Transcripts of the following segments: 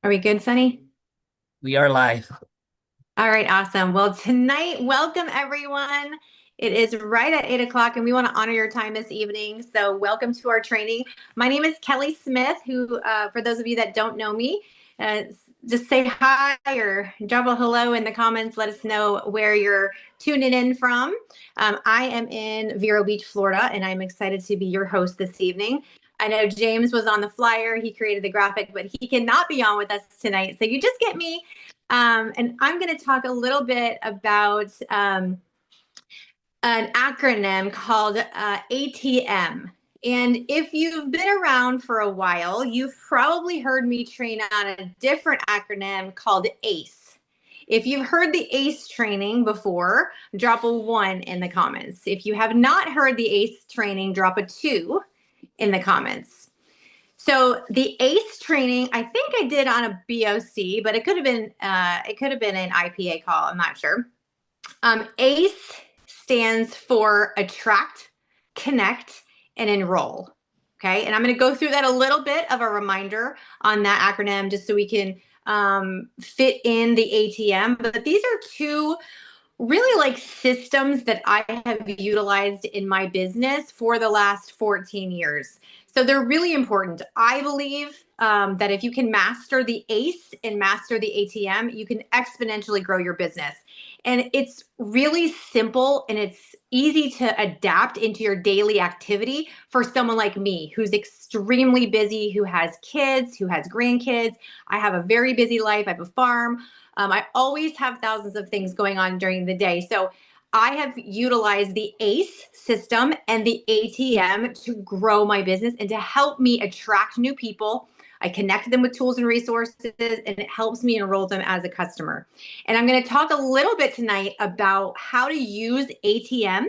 Are we good, Sunny? We are live. All right, awesome. Well, tonight, welcome everyone. It is right at 8 o'clock, and we want to honor your time this evening. So, welcome to our training. My name is Kelley Smith, who, for those of you that don't know me, uh, just say hi or drop a hello in the comments. Let us know where you're tuning in from. I am in Vero Beach, Florida, and I'm excited to be your host this evening. I know James was on the flyer. He created the graphic, but he cannot be on with us tonight. So you just get me. And I'm going to talk a little bit about an acronym called ATM. And if you've been around for a while, you've probably heard me train on a different acronym called ACE. If you've heard the ACE training before, drop a 1 in the comments. If you have not heard the ACE training, drop a 2 in the comments. So the ACE training, I think I did on a BOC, but it could have been an IPA call. I'm not sure. ACE stands for attract, connect, and enroll. Okay, and I'm going to go through that a little bit of a reminder on that acronym just so we can fit in the ATM. But these are two really like systems that I have utilized in my business for the last 14 years. So they're really important. I believe that if you can master the ACE and master the ATM, you can exponentially grow your business. And it's really simple and it's easy to adapt into your daily activity for someone like me who's extremely busy, who has kids, who has grandkids. I have a very busy life. I have a farm. I always have thousands of things going on during the day. So I have utilized the ACE system and the ATM to grow my business and to help me attract new people. I connect them with tools and resources, and it helps me enroll them as a customer. And I'm going to talk a little bit tonight about how to use ATM,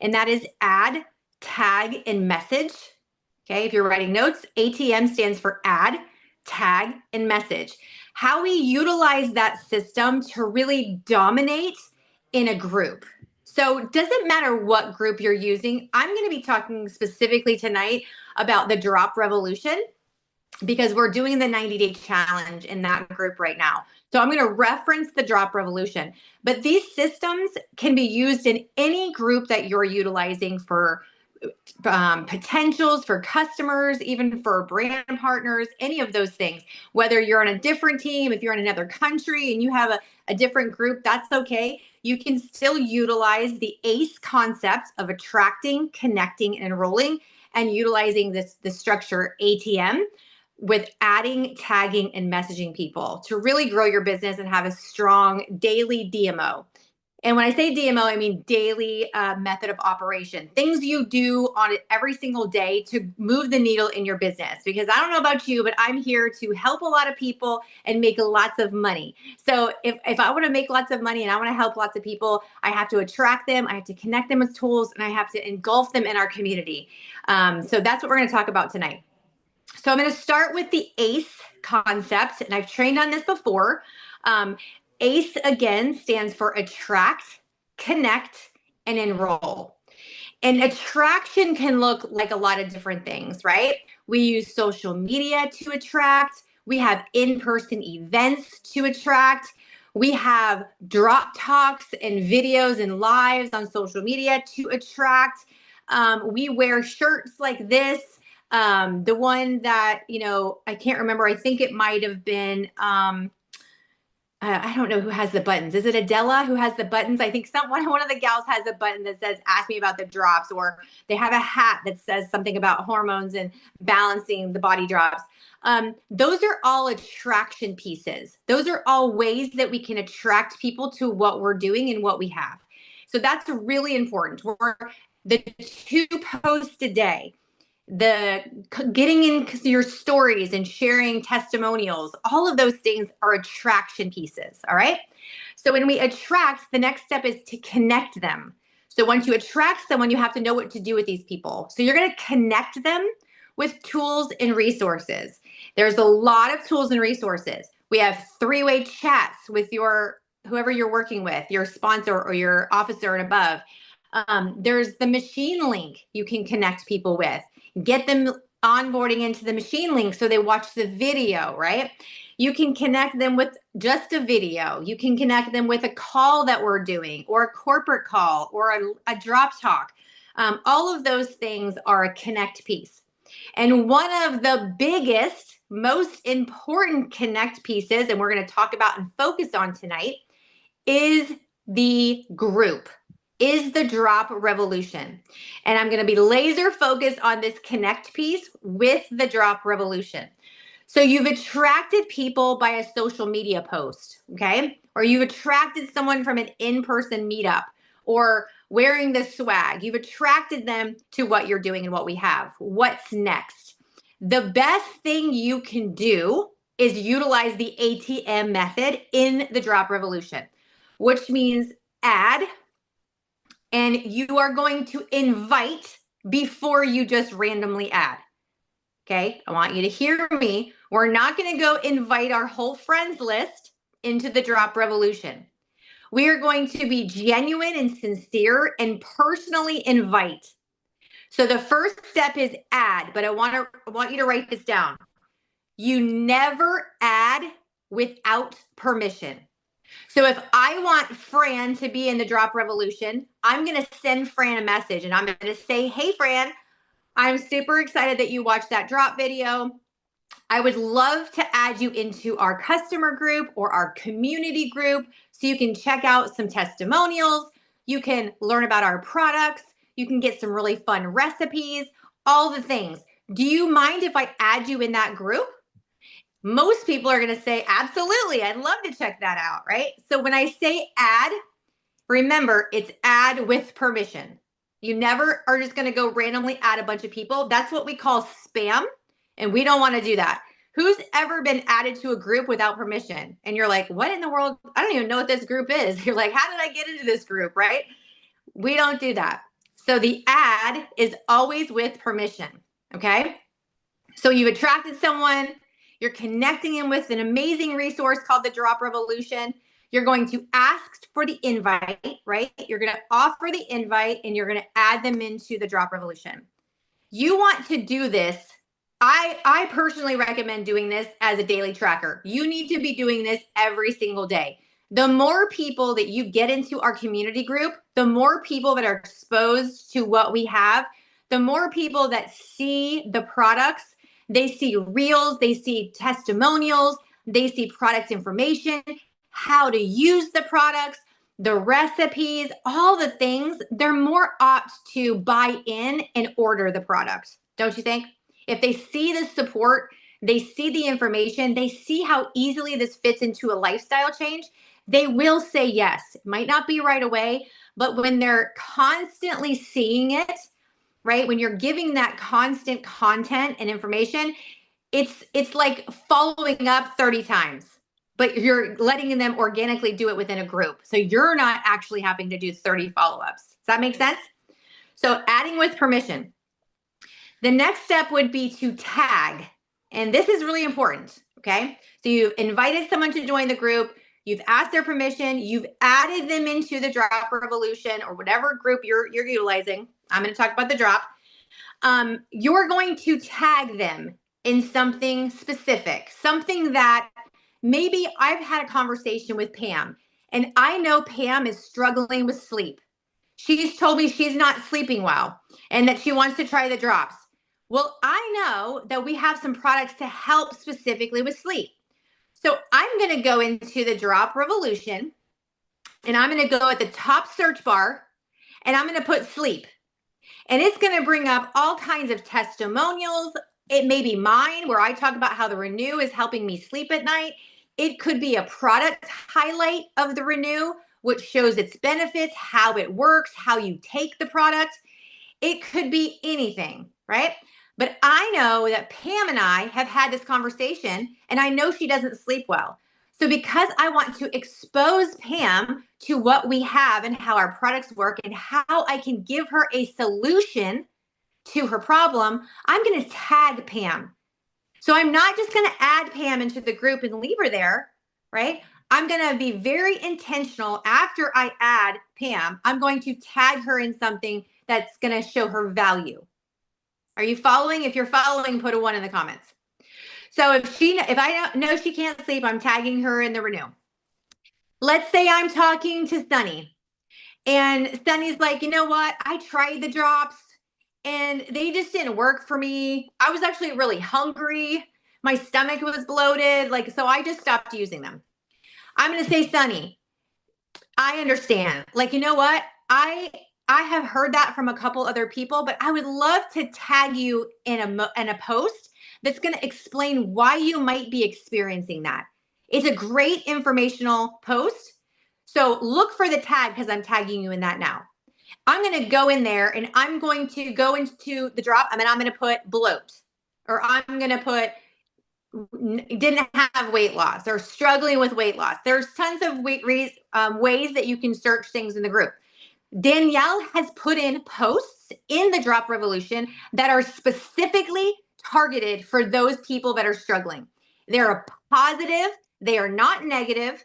and that is add, tag, and message. Okay, if you're writing notes, ATM stands for add, tag, and message. How we utilize that system to really dominate in a group. So it doesn't matter what group you're using. I'm going to be talking specifically tonight about the drop revolution because we're doing the 90-day challenge in that group right now. So I'm going to reference the drop revolution. But these systems can be used in any group that you're utilizing for potentials, for customers, even for brand partners, any of those things. Whether you're on a different team, if you're in another country and you have a different group, that's okay. You can still utilize the ACE concept of attracting, connecting, and enrolling, and utilizing the structure ATM with adding, tagging, and messaging people to really grow your business and have a strong daily DMO. And when I say DMO, I mean daily method of operation, things you do on it every single day to move the needle in your business. Because I don't know about you, but I'm here to help a lot of people and make lots of money. So if I want to make lots of money and I want to help lots of people, I have to attract them, I have to connect them with tools, and I have to engulf them in our community. So that's what we're going to talk about tonight. So I'm going to start with the ACE concept, and I've trained on this before. ACE, again, stands for attract, connect, and enroll. And attraction can look like a lot of different things, right? We use social media to attract. We have in-person events to attract. We have drop talks and videos and lives on social media to attract. We wear shirts like this. The one that, I can't remember. I think it might have been I don't know who has the buttons. Is it Adela who has the buttons? I think one of the gals has a button that says "Ask me about the drops," or they have a hat that says something about hormones and balancing the body drops. Those are all attraction pieces. Those are all ways that we can attract people to what we're doing and what we have. So that's really important. We're the 2 posts a day, the getting in your stories and sharing testimonials, all of those things are attraction pieces. All right. So when we attract, the next step is to connect them. So once you attract someone, you have to know what to do with these people. So you're going to connect them with tools and resources. There's a lot of tools and resources. We have 3-way chats with whoever you're working with, your sponsor or your officer and above. There's the machine link you can connect people with. Get them onboarding into the machine link so they watch the video, right? You can connect them with just a video. You can connect them with a call that we're doing, or a corporate call, or a drop talk. All of those things are a connect piece. And one of the biggest, most important connect pieces, and we're going to talk about and focus on tonight, is the group, is the drop revolution. And I'm going to be laser focused on this connect piece with the drop revolution. So you've attracted people by a social media post, okay? Or you've attracted someone from an in-person meetup, or wearing the swag. You've attracted them to what you're doing and what we have. What's next? The best thing you can do is utilize the ATM method in the drop revolution, which means add, and you are going to invite before you just randomly add. Okay, I want you to hear me. We're not going to go invite our whole friends list into the drop revolution. We are going to be genuine and sincere and personally invite. So the first step is add, but I want you to write this down. You never add without permission. So if I want Fran to be in the drop revolution, I'm going to send Fran a message, and I'm going to say, hey, Fran, I'm super excited that you watched that drop video. I would love to add you into our customer group or our community group so you can check out some testimonials. You can learn about our products. You can get some really fun recipes, all the things. Do you mind if I add you in that group? Most people are going to say, absolutely, I'd love to check that out, right? So when I say add, remember, it's add with permission. You never are just going to go randomly add a bunch of people. That's what we call spam, and we don't want to do that. Who's ever been added to a group without permission? And you're like, what in the world? I don't even know what this group is. You're like, how did I get into this group, right? We don't do that. So the add is always with permission, okay? So you've attracted someone. You're connecting them with an amazing resource called the Drop Revolution. You're going to ask for the invite, right? You're going to offer the invite, and you're going to add them into the Drop Revolution. You want to do this. I personally recommend doing this as a daily tracker. You need to be doing this every single day. The more people that you get into our community group, the more people that are exposed to what we have, the more people that see the products. They see reels, they see testimonials, they see product information, how to use the products, the recipes, all the things. They're more apt to buy in and order the product, don't you think? If they see the support, they see the information, they see how easily this fits into a lifestyle change, they will say yes. It might not be right away, but when they're constantly seeing it, right? When you're giving that constant content and information, it's like following up 30 times, but you're letting them organically do it within a group. So you're not actually having to do 30 follow-ups. Does that make sense? So adding with permission. The next step would be to tag. And this is really important, okay? So you've invited someone to join the group. You've asked their permission. You've added them into the Drop Revolution or whatever group you're utilizing. I'm going to talk about the drop. You're going to tag them in something specific, something that maybe I've had a conversation with Pam, and I know Pam is struggling with sleep. She's told me she's not sleeping well and that she wants to try the drops. Well, I know that we have some products to help specifically with sleep. So I'm going to go into the Drop Revolution, and I'm going to go at the top search bar, and I'm going to put sleep. And it's going to bring up all kinds of testimonials. It may be mine, where I talk about how the Renew is helping me sleep at night. It could be a product highlight of the Renew, which shows its benefits, how it works, how you take the product. It could be anything, right? But I know that Pam and I have had this conversation, and I know she doesn't sleep well. So because I want to expose Pam to what we have and how our products work and how I can give her a solution to her problem, I'm going to tag Pam. So I'm not just going to add Pam into the group and leave her there, right? I'm going to be very intentional. After I add Pam, I'm going to tag her in something that's going to show her value. Are you following? If you're following, put a 1 in the comments. So if I know she can't sleep, I'm tagging her in the renew. Let's say I'm talking to Sunny, and Sunny's like, you know what? I tried the drops and they just didn't work for me. I was actually really hungry. My stomach was bloated. So I just stopped using them. I'm going to say, Sunny, I understand. You know what? I have heard that from a couple other people, but I would love to tag you in a post that's going to explain why you might be experiencing that. It's a great informational post. So look for the tag because I'm tagging you in that now. I'm going to go in there and I'm going to go into the drop. I'm going to put bloat, or I'm going to put didn't have weight loss or struggling with weight loss. There's tons of ways that you can search things in the group. Danielle has put in posts in the Drop Revolution that are specifically targeted for those people that are struggling. They're positive. They are not negative.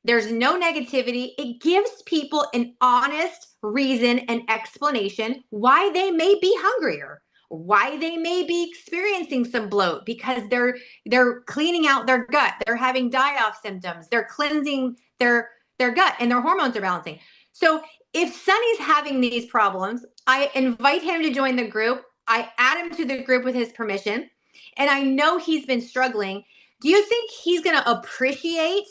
There's no negativity. It gives people an honest reason and explanation why they may be hungrier, why they may be experiencing some bloat, because they're cleaning out their gut. They're having die-off symptoms. They're cleansing their gut and their hormones are balancing. So if Sunny's having these problems, I invite him to join the group. I add him to the group with his permission, and I know he's been struggling. Do you think he's going to appreciate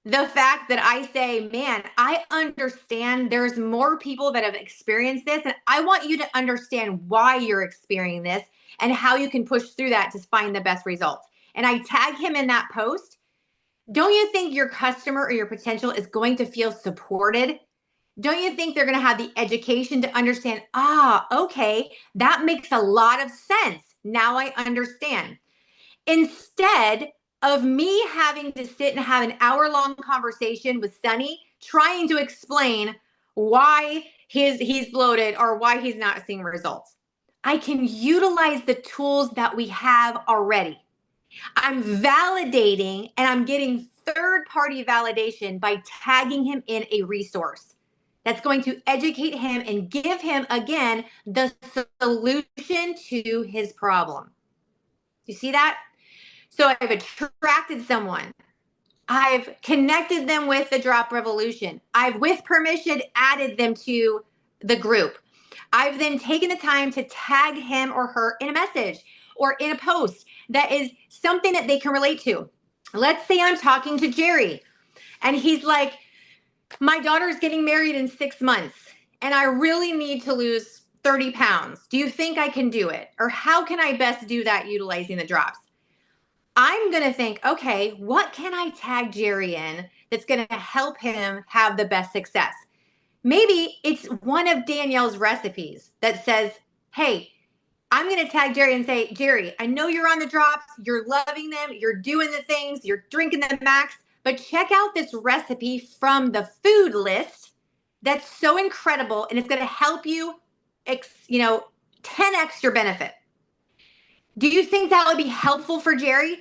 the fact that I say, man, I understand there's more people that have experienced this, and I want you to understand why you're experiencing this and how you can push through that to find the best results? And I tag him in that post. Don't you think your customer or your potential is going to feel supported? Don't you think they're going to have the education to understand, okay, that makes a lot of sense. Now I understand. Instead of me having to sit and have an hour-long conversation with Sunny, trying to explain why he's bloated or why he's not seeing results, I can utilize the tools that we have already. I'm validating and I'm getting third-party validation by tagging him in a resource that's going to educate him and give him, again, the solution to his problem. You see that? So I've attracted someone. I've connected them with the Drop Revolution. I've, with permission, added them to the group. I've then taken the time to tag him or her in a message or in a post that is something that they can relate to. Let's say I'm talking to Jerry and he's like, my daughter's getting married in 6 months and I really need to lose 30 pounds. Do you think I can do it? Or how can I best do that utilizing the drops? I'm going to think, okay, what can I tag Jerry in that's going to help him have the best success? Maybe it's one of Danielle's recipes that says, hey, I'm going to tag Jerry and say, Jerry, I know you're on the drops. You're loving them. You're doing the things. You're drinking the max. But check out this recipe from the food list that's so incredible. And it's going to help you, 10x your benefit. Do you think that would be helpful for Jerry?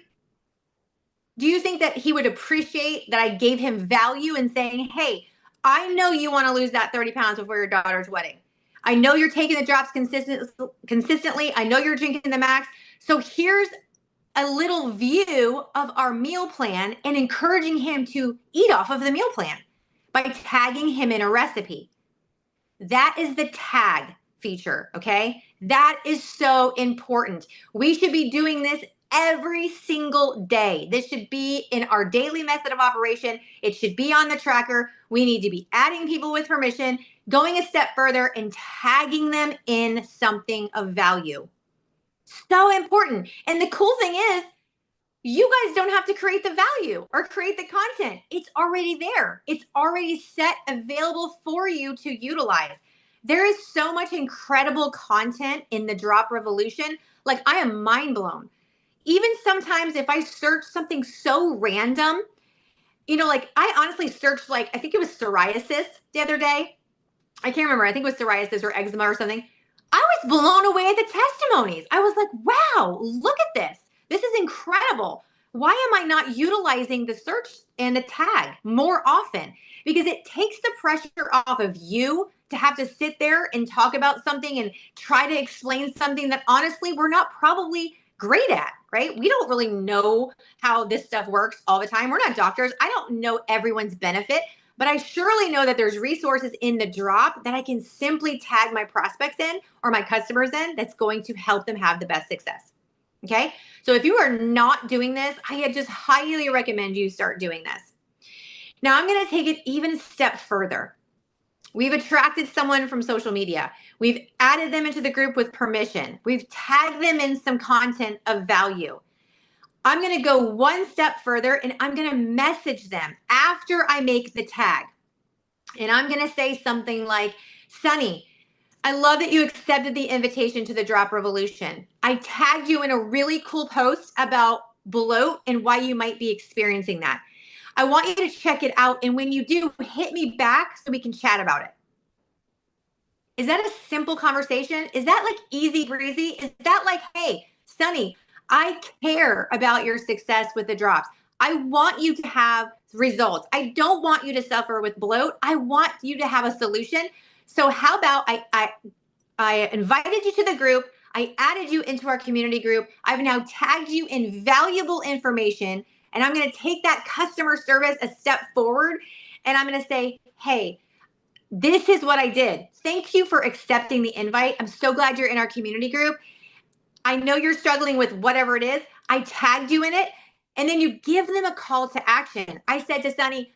Do you think that he would appreciate that I gave him value in saying, hey, I know you want to lose that 30 pounds before your daughter's wedding. I know you're taking the drops consistently. I know you're drinking the max. So here's a little view of our meal plan and encouraging him to eat off of the meal plan by tagging him in a recipe. That is the tag feature, okay? That is so important. We should be doing this every single day. This should be in our daily method of operation. It should be on the tracker. We need to be adding people with permission, going a step further, and tagging them in something of value. So important. And the cool thing is, you guys don't have to create the value or create the content. It's already there. It's already set, available for you to utilize. There is so much incredible content in the Drop Revolution. I am mind blown. Even sometimes if I search something so random, I honestly searched, I think it was psoriasis the other day. I can't remember. I think it was psoriasis or eczema or something. I was blown away at the testimonies. I was like, wow, look at this. This is incredible. Why am I not utilizing the search and the tag more often? Because it takes the pressure off of you to have to sit there and talk about something and try to explain something that honestly we're not probably great at, right? We don't really know how this stuff works all the time. We're not doctors. I don't know everyone's benefit, but I surely know that there's resources in the drop that I can simply tag my prospects in or my customers in that's going to help them have the best success. Okay. So if you are not doing this, I just highly recommend you start doing this. Now I'm going to take it even a step further. We've attracted someone from social media. We've added them into the group with permission. We've tagged them in some content of value. I'm going to go one step further and I'm going to message them after I make the tag. And I'm going to say something like, Sunny, I love that you accepted the invitation to the Drop Revolution. I tagged you in a really cool post about bloat and why you might be experiencing that. I want you to check it out. And when you do, hit me back so we can chat about it. Is that a simple conversation? Is that like easy breezy? Is that like, hey, Sunny, I care about your success with the drops. I want you to have results. I don't want you to suffer with bloat. I want you to have a solution. So how about I invited you to the group. I added you into our community group. I've now tagged you in valuable information. And I'm going to take that customer service a step forward. And I'm going to say, hey, this is what I did. Thank you for accepting the invite. I'm so glad you're in our community group. I know you're struggling with whatever it is. I tagged you in it. And then you give them a call to action. I said to Sunny,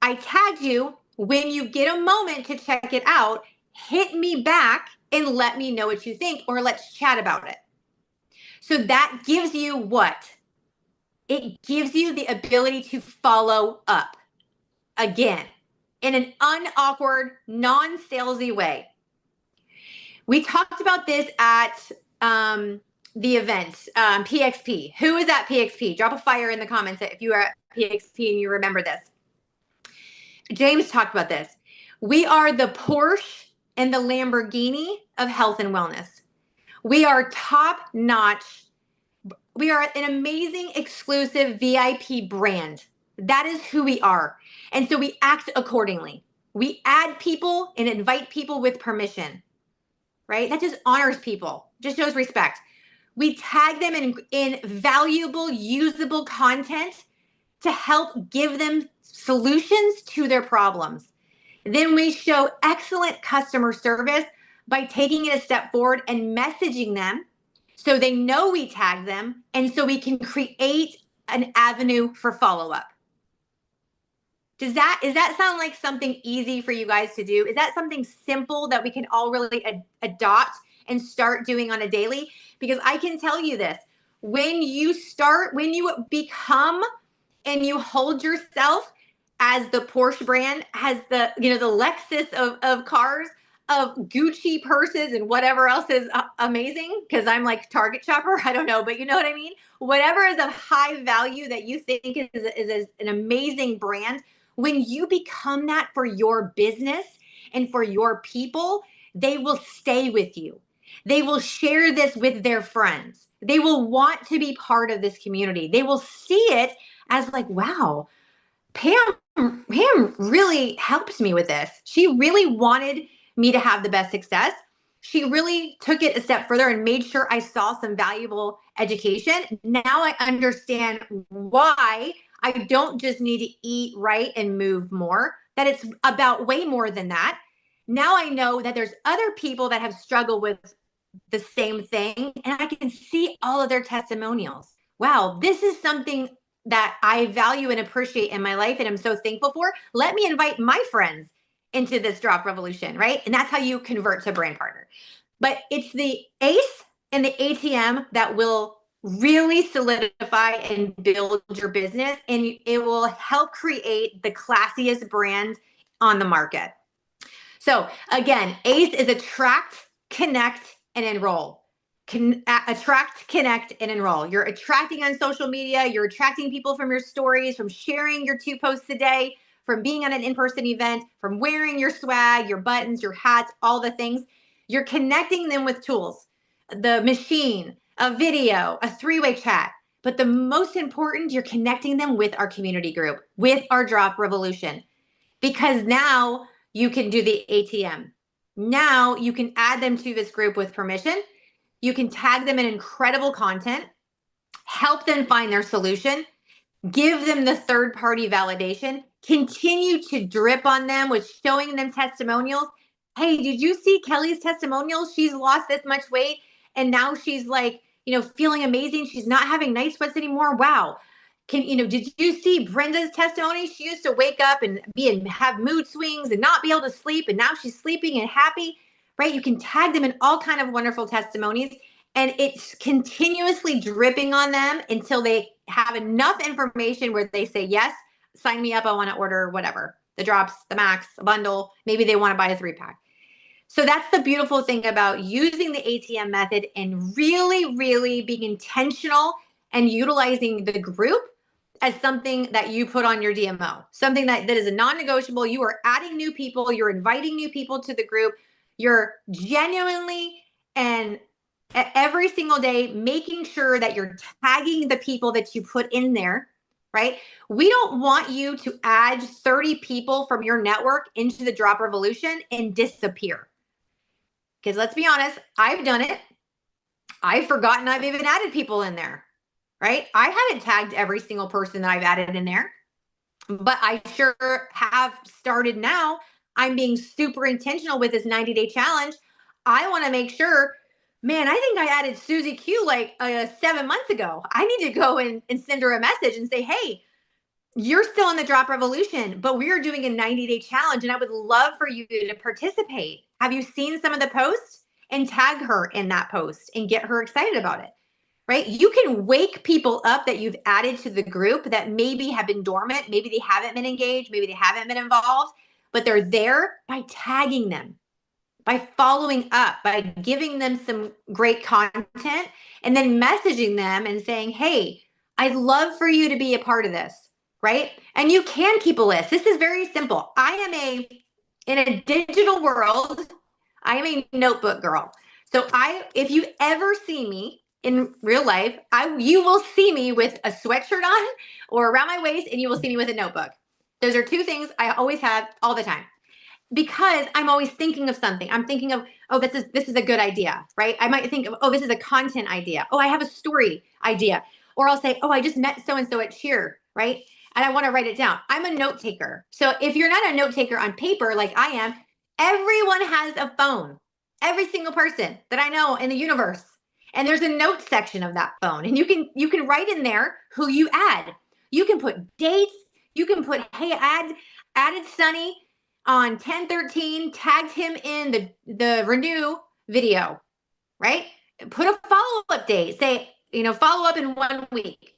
I tagged you. When you get a moment to check it out, hit me back and let me know what you think, or let's chat about it. So that gives you what? It gives you the ability to follow up again in an unawkward, non-salesy way. We talked about this at the event, PXP. Who is at PXP? Drop a fire in the comments if you are at PXP and you remember this. James talked about this. We are the Porsche and the Lamborghini of health and wellness. We are top notch. We are an amazing, exclusive VIP brand. That is who we are. And so we act accordingly. We add people and invite people with permission, right? That just honors people, just shows respect. We tag them in valuable, usable content to help give them solutions to their problems. Then we show excellent customer service by taking it a step forward and messaging them so they know we tagged them, and so we can create an avenue for follow-up. Does that sound like something easy for you guys to do? Is that something simple that we can all really adopt and start doing on a daily? Because I can tell you this, when you become and you hold yourself as the Porsche brand, as the Lexus of cars, of Gucci purses and whatever else is amazing, because I'm like Target shopper, I don't know, but you know what I mean? Whatever is of high value that you think is an amazing brand, when you become that for your business and for your people, they will stay with you. They will share this with their friends. They will want to be part of this community. They will see it as like, wow, Pam really helped me with this. She really wanted me to have the best success. She really took it a step further and made sure I saw some valuable education. Now I understand why I don't just need to eat right and move more, that it's about way more than that. Now I know that there's other people that have struggled with the same thing, and I can see all of their testimonials. Wow, this is something that I value and appreciate in my life, and I'm so thankful for. Let me invite my friends into this drop revolution, right? And that's how you convert to brand partner. But it's the ACE and the ATM that will really solidify and build your business, and it will help create the classiest brand on the market. So again, ACE is attract, connect, and enroll. Attract, connect, and enroll. You're attracting on social media. You're attracting people from your stories, from sharing your 2 posts a day, from being at an in-person event, from wearing your swag, your buttons, your hats, all the things. You're connecting them with tools, the machine, a video, a 3-way chat. But the most important, you're connecting them with our community group, with our drop revolution, because now you can do the ATM. Now you can add them to this group with permission. You can tag them in incredible content, help them find their solution, give them the third-party validation, continue to drip on them with showing them testimonials. Hey, did you see Kelley's testimonial? She's lost this much weight and now she's like, feeling amazing. She's not having night sweats anymore. Wow. Did you see Brenda's testimony? She used to wake up and have mood swings and not be able to sleep, and now she's sleeping and happy, right? You can tag them in all kind of wonderful testimonies, and it's continuously dripping on them until they have enough information where they say, yes, sign me up. I want to order whatever, the drops, the max, a bundle. Maybe they want to buy a 3-pack. So that's the beautiful thing about using the ATM method and really, really being intentional and utilizing the group as something that you put on your DMO, something that is a non-negotiable. You are adding new people. You're inviting new people to the group. You're genuinely and every single day making sure that you're tagging the people that you put in there, right? We don't want you to add 30 people from your network into the Drop Revolution and disappear. Because let's be honest, I've done it. I've forgotten I've even added people in there, right? I haven't tagged every single person that I've added in there, but I sure have started now. I'm being super intentional with this 90-day challenge. I want to make sure, man, I think I added Susie Q like 7 months ago. I need to go and send her a message and say, hey, you're still in the Drop Revolution, but we are doing a 90-day challenge and I would love for you to participate. Have you seen some of the posts? And tag her in that post and get her excited about it, right? You can wake people up that you've added to the group that maybe have been dormant. Maybe they haven't been engaged. Maybe they haven't been involved, but they're there by tagging them, by following up, by giving them some great content and then messaging them and saying, hey, I'd love for you to be a part of this, right? And you can keep a list. This is very simple. In a digital world, I am a notebook girl. So if you ever see me in real life, you will see me with a sweatshirt on or around my waist, and you will see me with a notebook. Those are two things I always have all the time because I'm always thinking of something. I'm thinking of, oh, this is a good idea, right? I might think of, oh, this is a content idea. Oh, I have a story idea. Or I'll say, oh, I just met so-and-so at Cheer, right? And I want to write it down. I'm a note taker. So if you're not a note taker on paper like I am, everyone has a phone. Every single person that I know in the universe. And there's a note section of that phone. And you can write in there who you add. You can put dates. You can put, hey, added Sunny on 10/13, tagged him in the renew video, right? Put a follow-up date. Say, follow up in 1 week.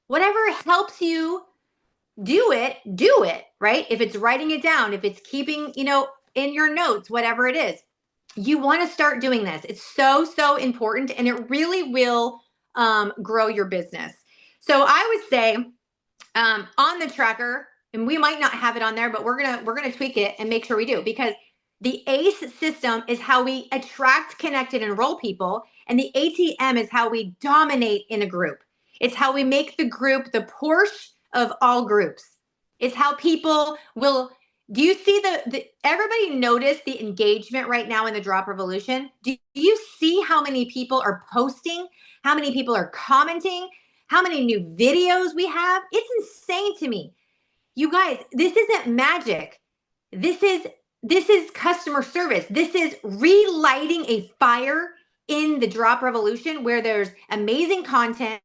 Whatever helps you do it, right? If it's writing it down, if it's keeping, in your notes, whatever it is, you want to start doing this. It's so important, and it really will grow your business. So I would say on the tracker, and we might not have it on there, but we're gonna tweak it and make sure we do, because the ACE system is how we attract, connect, and enroll people, and the ATM is how we dominate in a group. It's how we make the group the Porsche of all groups. It's how people will. Do you see everybody notice the engagement right now in the Drop Revolution? Do you see how many people are posting? How many people are commenting? How many new videos we have? It's insane to me. You guys, this isn't magic. This is customer service. This is relighting a fire in the Drop Revolution where there's amazing content,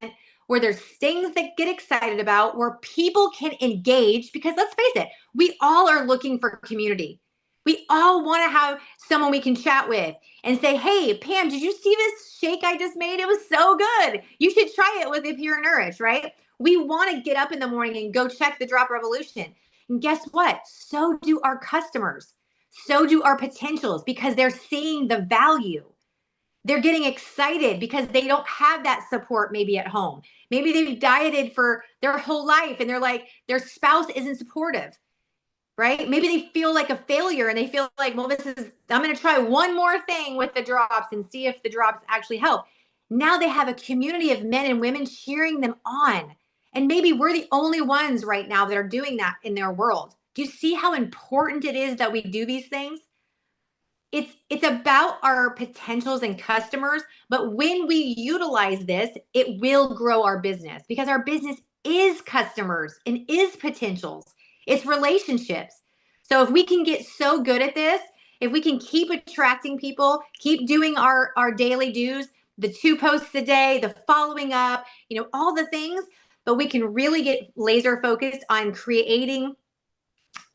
where there's things that get excited about, where people can engage, because let's face it, we all are looking for community. We all want to have someone we can chat with and say, hey, Pam, did you see this shake I just made? It was so good. You should try it with If You're Nourished, right? We want to get up in the morning and go check the Drop Revolution. And guess what? So do our customers. So do our potentials, because they're seeing the value. They're getting excited because they don't have that support maybe at home. Maybe they've dieted for their whole life and they're like, their spouse isn't supportive, right? Maybe they feel like a failure and they feel like, well, I'm going to try one more thing with the drops and see if the drops actually help. Now they have a community of men and women cheering them on. And maybe we're the only ones right now that are doing that in their world. Do you see how important it is that we do these things? it's about our potentials and customers, but when we utilize this, it will grow our business because our business is customers and is potentials. It's relationships. So if we can get so good at this, if we can keep attracting people, keep doing our daily dues, the 2 posts a day, the following up, all the things, but we can really get laser focused on creating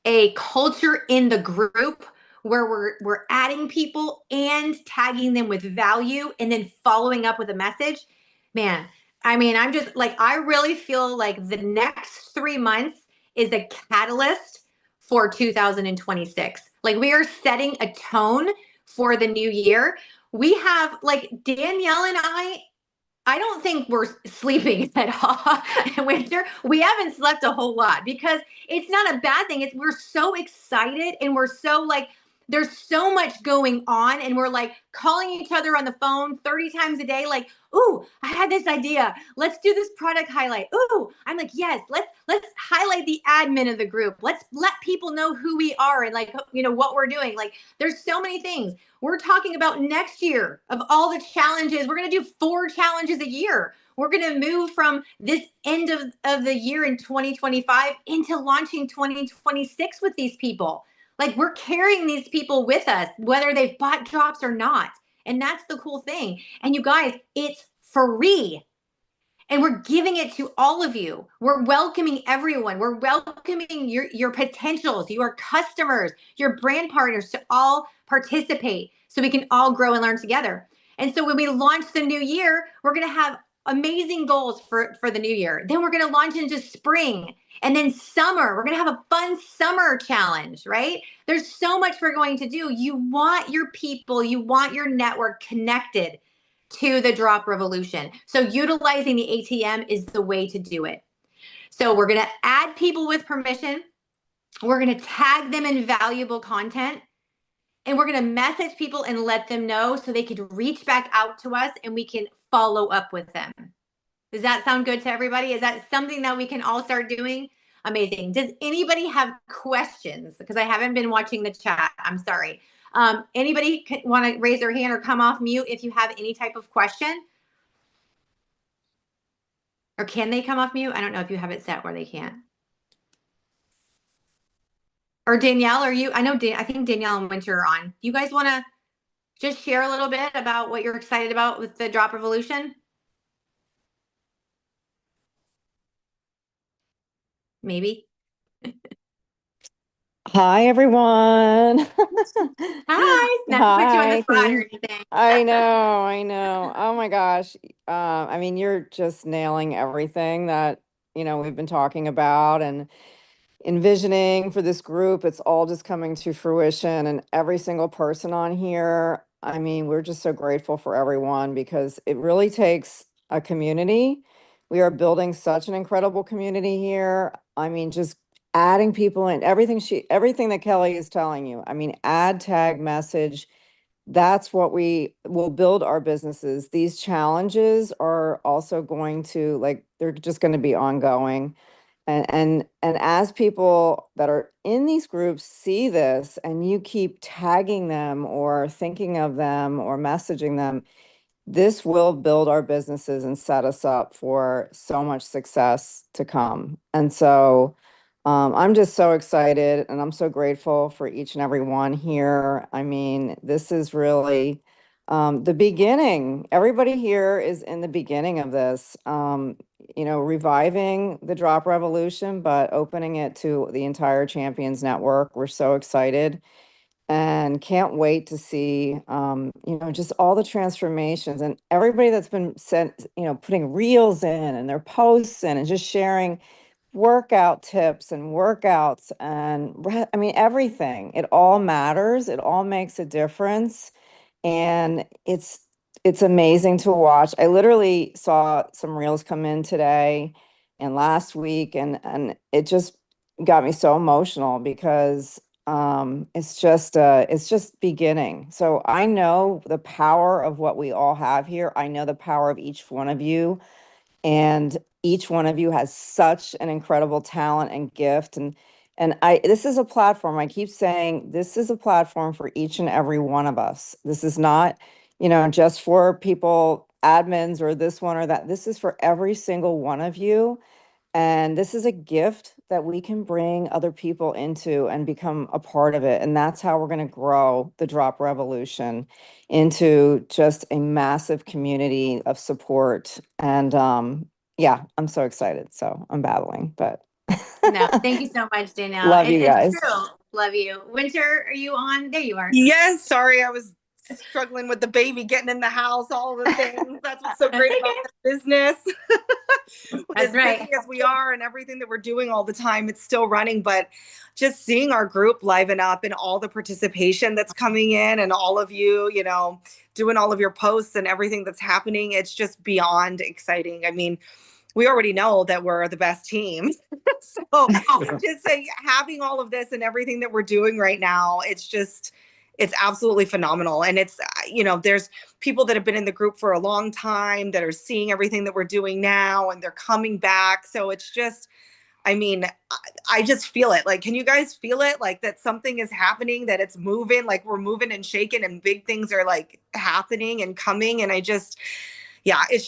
a culture in the group where we're adding people and tagging them with value and then following up with a message. Man, I mean, I'm just like, I really feel like the next 3 months is a catalyst for 2026. Like, we are setting a tone for the new year. We have, like, Danielle and I don't think we're sleeping at all in winter. We haven't slept a whole lot because it's not a bad thing. We're so excited and we're so like, there's so much going on, and we're like calling each other on the phone 30 times a day, like, ooh, I had this idea. Let's do this product highlight. Ooh, I'm like, yes, let's highlight the admin of the group. Let's let people know who we are and, like, what we're doing. Like, there's so many things. We're talking about next year of all the challenges. We're going to do 4 challenges a year. We're going to move from this end of the year in 2025 into launching 2026 with these people. Like, we're carrying these people with us, whether they've bought drops or not. And that's the cool thing. And you guys, it's free. And we're giving it to all of you. We're welcoming everyone. We're welcoming your potentials, your customers, your brand partners to all participate so we can all grow and learn together. And so when we launch the new year, we're going to have amazing goals for the new year. Then we're going to launch into spring and then summer. We're going to have a fun summer challenge, right? There's so much we're going to do. You want your people, you want your network connected to the drop revolution. So utilizing the ATM is the way to do it. So we're going to add people with permission. We're going to tag them in valuable content. And we're going to message people and let them know so they could reach back out to us and we can follow up with them. Does that sound good to everybody? Is that something that we can all start doing? Amazing. Does anybody have questions? Because I haven't been watching the chat. I'm sorry. Anybody want to raise their hand or come off mute if you have any type of question? Or can they come off mute? I don't know if you have it set where they can't. Or Danielle, are you? I think Danielle and Winter are on. You guys want to just share a little bit about what you're excited about with the drop revolution? Maybe. Hi, everyone. Hi. Not to put you on the Hi. spot or anything. I know. Oh my gosh. I mean, you're just nailing everything that, we've been talking about and envisioning for this group. It's all just coming to fruition, and every single person on here. I mean, we're just so grateful for everyone because it really takes a community. We are building such an incredible community here. I mean, just adding people in everything that Kelly is telling you. I mean, add, tag, message. That's what we will build our businesses. These challenges are also going to, like, they're just going to be ongoing. And as people that are in these groups see this and you keep tagging them or thinking of them or messaging them, this will build our businesses and set us up for so much success to come. And so I'm just so excited and I'm so grateful for each and every one here. I mean, this is really the beginning. Everybody here is in the beginning of this, reviving the drop revolution, but opening it to the entire Champions Network. We're so excited and can't wait to see, just all the transformations and everybody that's been sent, putting reels in and their posts in and just sharing workout tips and workouts and I mean, everything. It all matters. It all makes a difference. And it's amazing to watch. I literally saw some reels come in today and last week, and it just got me so emotional because it's just beginning. So I know the power of what we all have here. I know the power of each one of you, and each one of you has such an incredible talent and gift. And And this is a platform, I keep saying, this is a platform for each and every one of us. This is not, just for people, admins or this one or that. This is for every single one of you. And this is a gift that we can bring other people into and become a part of it. And that's how we're going to grow the Drop Revolution into just a massive community of support. And yeah, I'm so excited. So I'm babbling, but No, thank you so much, Danielle. love you guys. It's true. Love you. Winter, are you on? There you are. Yes, sorry, I was struggling with the baby, getting in the house, all the things. That's what's so great about the business. That's right. Busy as we are and everything that we're doing all the time, it's still running. But just seeing our group liven up and all the participation that's coming in and all of you, doing all of your posts and everything that's happening, it's just beyond exciting. I mean, we already know that we're the best team. So just having all of this and everything that we're doing right now, it's absolutely phenomenal. And it's, there's people that have been in the group for a long time that are seeing everything that we're doing now and they're coming back. So it's just, I just feel it. Like, can you guys feel it? Like that something is happening, that it's moving, like we're moving and shaking and big things are like happening and coming. And it's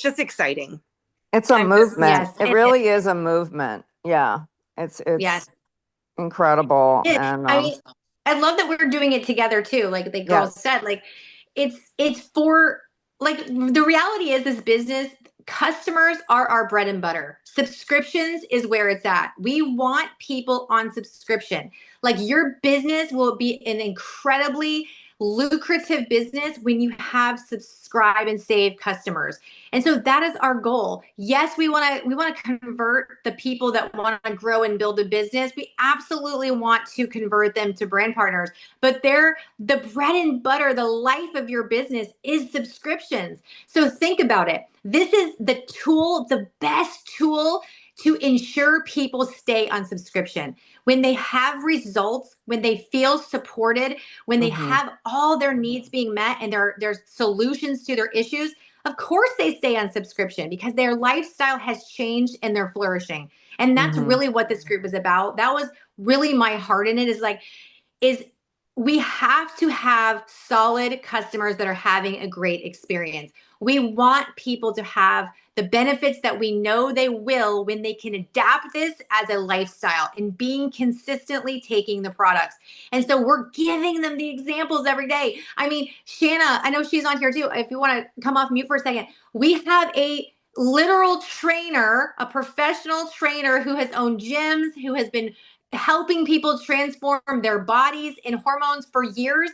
just exciting. It's a movement. Yes, it really is a movement. Yeah. It's yes. incredible. And I love that we're doing it together too. Like the girls said, like it's for, like, the reality is this business, customers are our bread and butter. Subscriptions is where it's at. We want people on subscription. Like, your business will be an incredibly lucrative business when you have subscribe and save customers. And so that is our goal. Yes, we want to convert the people that want to grow and build a business. We absolutely want to convert them to brand partners, but the bread and butter, the life of your business is subscriptions. So think about it. This is the tool, the best tool to ensure people stay on subscription. When they have results, when they feel supported, when they have all their needs being met and there's solutions to their issues, of course they stay on subscription because their lifestyle has changed and they're flourishing. And that's really what this group is about. That was really my heart in it, is we have to have solid customers that are having a great experience. We want people to have the benefits that we know they will when they can adapt this as a lifestyle and being consistently taking the products. And so we're giving them the examples every day. I mean, Shanna, I know she's on here too. If you want to come off mute for a second, we have a literal trainer, a professional trainer who has owned gyms, who has been helping people transform their bodies and hormones for years,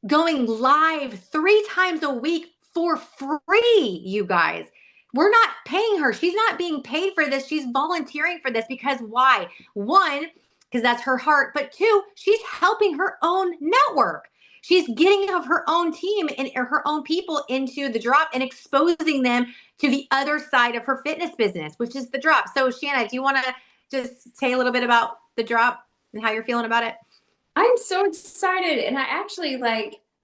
going live 3 times a week for free, you guys. We're not paying her. She's not being paid for this. She's volunteering for this because why? 1, because that's her heart. But 2, she's helping her own network. She's getting of her own team and her own people into the drop and exposing them to the other side of her fitness business, which is the drop. So Shanna, do you want to just say a little bit about the drop and how you're feeling about it? I'm so excited. And I actually,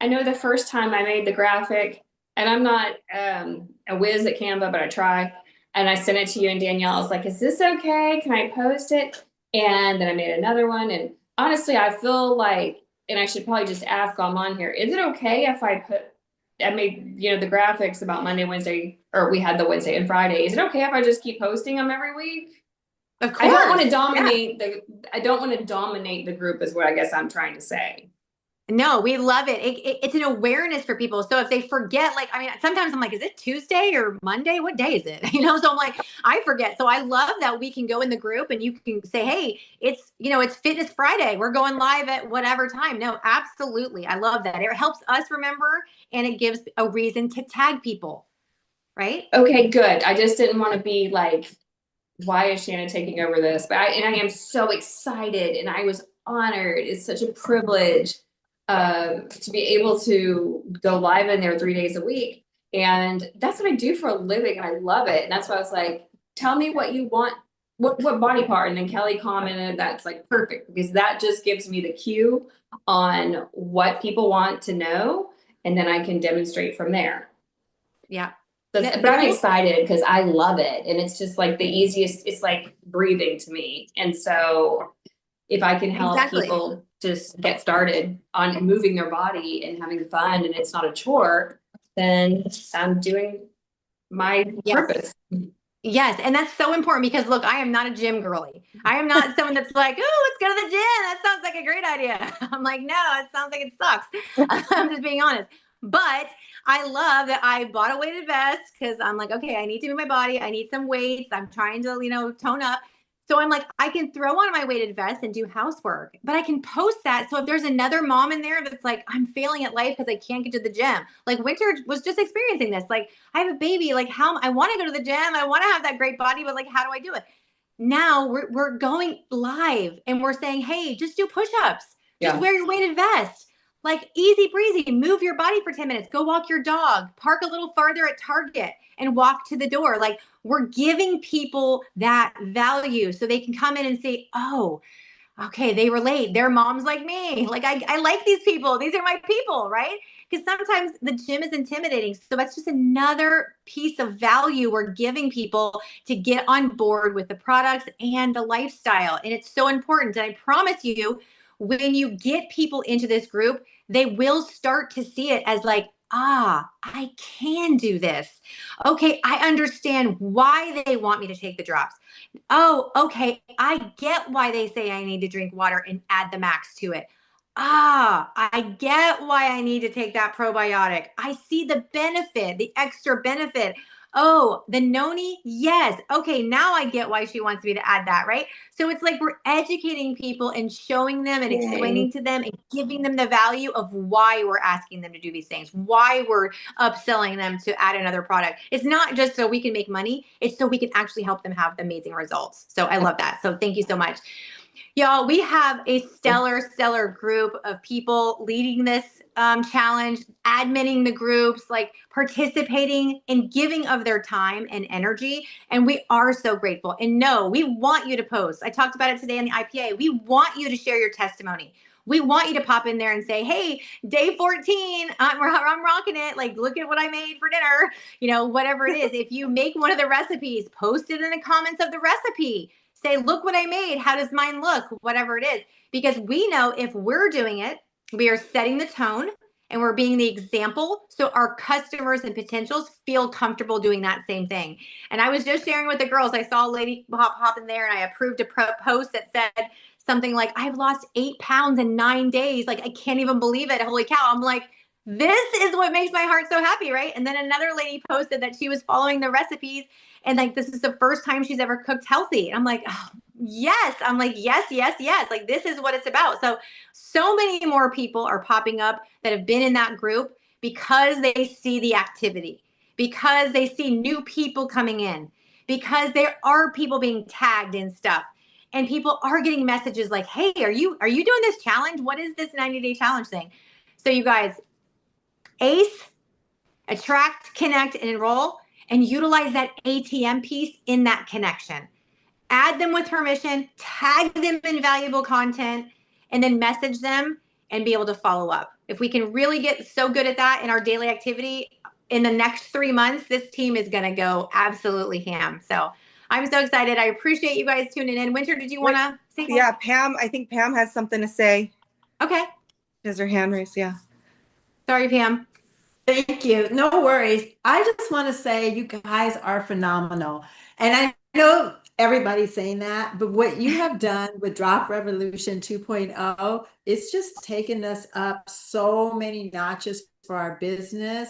I know the first time I made the graphic, and I'm not a whiz at Canva, but I try. And I sent it to you and Danielle. I was like, is this okay? Can I post it? And then I made another one. And honestly, I feel like, and I should probably just ask while I'm on here, is it okay if I made, the graphics about Monday, Wednesday, or we had the Wednesday and Friday. Is it okay if I just keep posting them every week? Of course. I don't want to dominate I don't want to dominate the group is what I guess I'm trying to say. No, we love it. It's an awareness for people. So if they forget, sometimes I'm like, is it Tuesday or Monday? What day is it? So I'm like, I forget. So I love that we can go in the group and you can say, hey, it's Fitness Friday. We're going live at whatever time. No, absolutely. I love that. It helps us remember and it gives a reason to tag people. Right? Okay, good. I just didn't want to be like, why is Shanna taking over this? But I am so excited and I was honored. It's such a privilege to be able to go live in there 3 days a week. And that's what I do for a living. And I love it. And that's why I was like, tell me what you want, what body part. And then Kelly commented, that's like perfect because that just gives me the cue on what people want to know. And then I can demonstrate from there. Yeah. But I'm excited because I love it. And it's just like the easiest, it's like breathing to me. And so if I can help Exactly. people just get started on moving their body and having fun and it's not a chore, then I'm doing my purpose. Yes, and that's so important because look, I am not a gym girly. I am not someone that's like, oh, let's go to the gym. That sounds like a great idea. I'm like, no, it sounds like it sucks. I'm just being honest. But I love that I bought a weighted vest because I'm like, okay, I need to move my body. I need some weights. I'm trying to, tone up. So I'm like, I can throw on my weighted vest and do housework, but I can post that. So if there's another mom in there that's like, I'm failing at life because I can't get to the gym. Like Winter was just experiencing this. Like, I have a baby. Like, how I want to go to the gym. I want to have that great body, but like, how do I do it? Now we're going live and we're saying, hey, just do push-ups. Just wear your weighted vest. Like easy breezy, move your body for 10 minutes, go walk your dog, park a little farther at Target and walk to the door. Like we're giving people that value so they can come in and say, oh, okay, they relate. Their mom's like me. Like I like these people. These are my people, right? Because sometimes the gym is intimidating. So that's just another piece of value we're giving people to get on board with the products and the lifestyle. And it's so important. And I promise you, when you get people into this group, they will start to see it as like, I can do this. Okay, I understand why they want me to take the drops. Oh, okay. I get why they say I need to drink water and add the max to it. I get why I need to take that probiotic. I see the benefit, the extra benefit. Oh, the noni? Yes. Okay, now I get why she wants me to add that, right? So it's like we're educating people and showing them and explaining to them and giving them the value of why we're asking them to do these things, why we're upselling them to add another product. It's not just so we can make money, it's so we can actually help them have amazing results. So I love that. So thank you so much. Y'all, we have a stellar group of people leading this challenge, adminning the groups, like participating and giving of their time and energy. And we are so grateful. And no, we want you to post. I talked about it today on the IPA. We want you to share your testimony. We want you to pop in there and say, hey, day 14, I'm rocking it. Like, look at what I made for dinner, whatever it is. If you make one of the recipes, post it in the comments of the recipe. Say, look what I made. How does mine look? Whatever it is. Because we know if we're doing it, we are setting the tone and we're being the example. So our customers and potentials feel comfortable doing that same thing. And I was just sharing with the girls, I saw a lady hop in there and I approved a post that said something like, I've lost 8 pounds in 9 days. Like, I can't even believe it. Holy cow. I'm like, this is what makes my heart so happy, right? And then another lady posted that she was following the recipes and like, this is the first time she's ever cooked healthy. And I'm like, oh, yes. I'm like, yes. Like, this is what it's about. So many more people are popping up that have been in that group because they see the activity, because they see new people coming in, because there are people being tagged in stuff. And people are getting messages like, hey, are you doing this challenge? What is this 90-day challenge thing? So you guys, ACE, attract, connect, and enroll, and utilize that ATM piece in that connection. Add them with permission, tag them in valuable content, and then message them and be able to follow up. If we can really get so good at that in our daily activity, in the next 3 months, this team is going to go absolutely ham. So I'm so excited. I appreciate you guys tuning in. Winter, did you want to say something? Yeah, Pam, I think Pam has something to say. Okay. There's her hand raised, yeah. Sorry, Pam. Thank you. No worries. I just want to say you guys are phenomenal. And I know everybody's saying that, but what you have done with Drop Revolution 2.0, it's just taken us up so many notches for our business.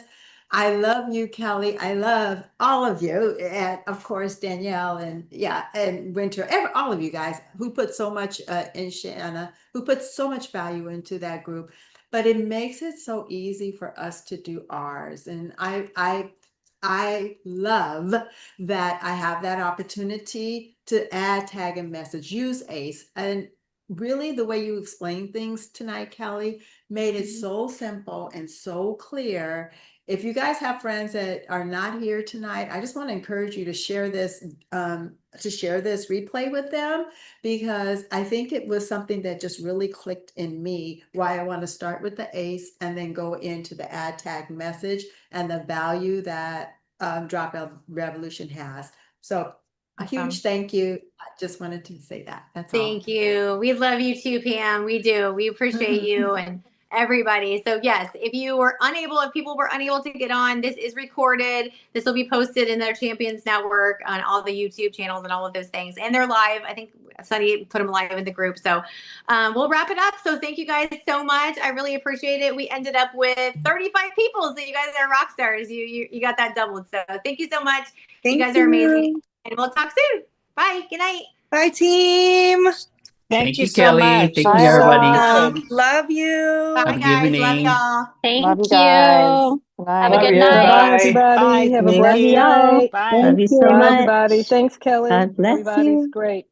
I love you, Kelly. I love all of you. And of course, Danielle and Winter, all of you guys who put so much in Shanna, who put so much value into that group. But it makes it so easy for us to do ours. And I love that I have that opportunity to add, tag, and message, use ACE. And really the way you explain things tonight, Kelly, made it so simple and so clear. If you guys have friends that are not here tonight, I just want to encourage you to share this replay with them, because I think it was something that just really clicked in me, why I want to start with the ACE and then go into the add, tag, message and the value that Drop Revolution has. So A huge thank you. I just wanted to say that. That's all. Thank you. We love you too, Pam. We do. We appreciate you and everybody. So yes, if people were unable to get on, this is recorded. This will be posted in their Champions Network on all the YouTube channels and all of those things. And they're live. I think Sunny put them live in the group. So we'll wrap it up. So thank you guys so much. I really appreciate it. We ended up with 35 people. So you guys are rock stars. You got that doubled. So thank you so much. You guys are amazing. And we'll talk soon. Bye. Good night. Bye, team. Thank you, Kelly. Thank you, Bye, everybody. everyone. Love you. Bye, Have a good guys. Love evening. y'all. Thank Love you you. guys. Good Have a night. good Bye, night. everybody. Have a Love blessed y'all. night. Love you so Bye, much. everybody. Thanks, Kelly. God bless Everybody's you. great.